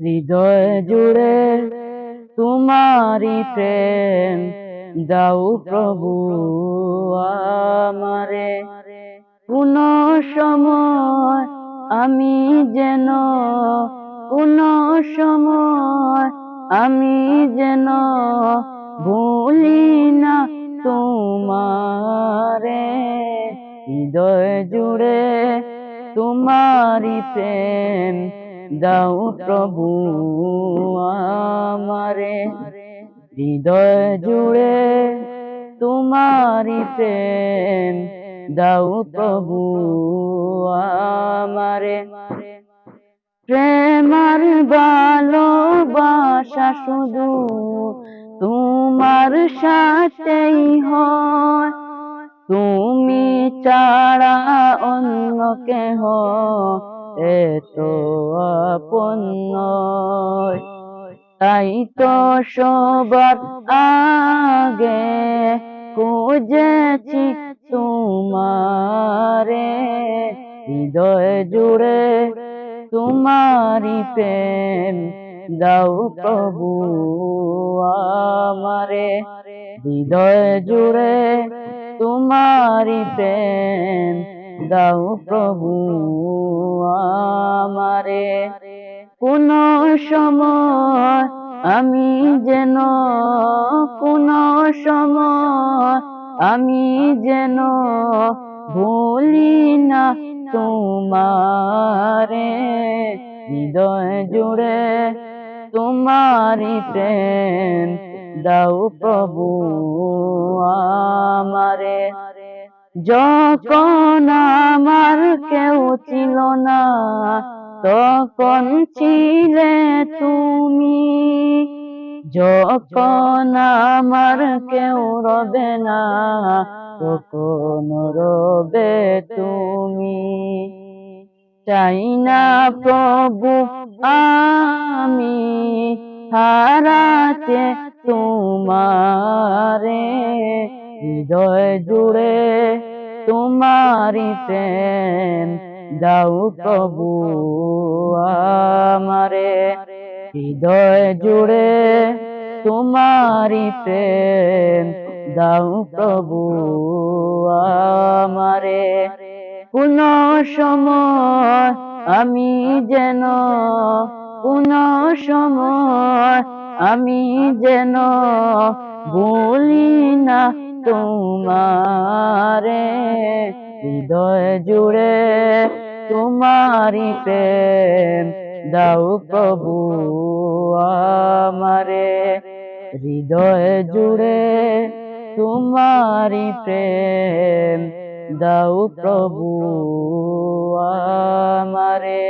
হৃদয় জুড়ে তোমারি প্রেম দাও প্রভু আমারে। কোন সময় আমি যেন, কোন সময় আমি যেন ভুলি না তোমারে। হৃদয় জুড়ে তোমারি প্রেম দাও প্রভু আমারে। হৃদয় জুড়ে তোমারি প্রেম দাও প্রভু আমারে। প্রেম আর ভালোবাসা শুধু তোমার সাথেই হয়, তুমি ছাড়া অন্য কেহ এত আপন নয়। তাই তো সবার আগে খুঁজেছি তোমারে। হৃদয় জুড়ে তোমারি প্রেম দাও প্রভু আমারে। হৃদয় জুড়ে তোমারি প্রেম দাও প্রভু আমারে। কোন সময় আমি যেন, কোন সময় আমি যেন ভুলি না তোমারে। হৃদয় জুড়ে তোমারি প্রেম দাও প্রভু আমারে। যখন আমার কেউ ছিল না তখন ছিলে তুমি, যখন আমার কেউ রবে না তখন রবে তুমি। চাই না প্রভু আমি হারাতে তোমারে। হৃদয় জুড়ে তোমারি প্রেম দাও প্রভু আমারে। হৃদয় জুড়ে তোমারি প্রেম দাও প্রভু আমারে। কোন সময় আমি যেন, কোন সময় আমি যেন ভুলি না তোমারে। হৃদয় জুড়ে তোমারি প্রেম দাও প্রভু আমারে। হৃদয় জুড়ে তোমারি প্রেম দাও প্রভু আমারে।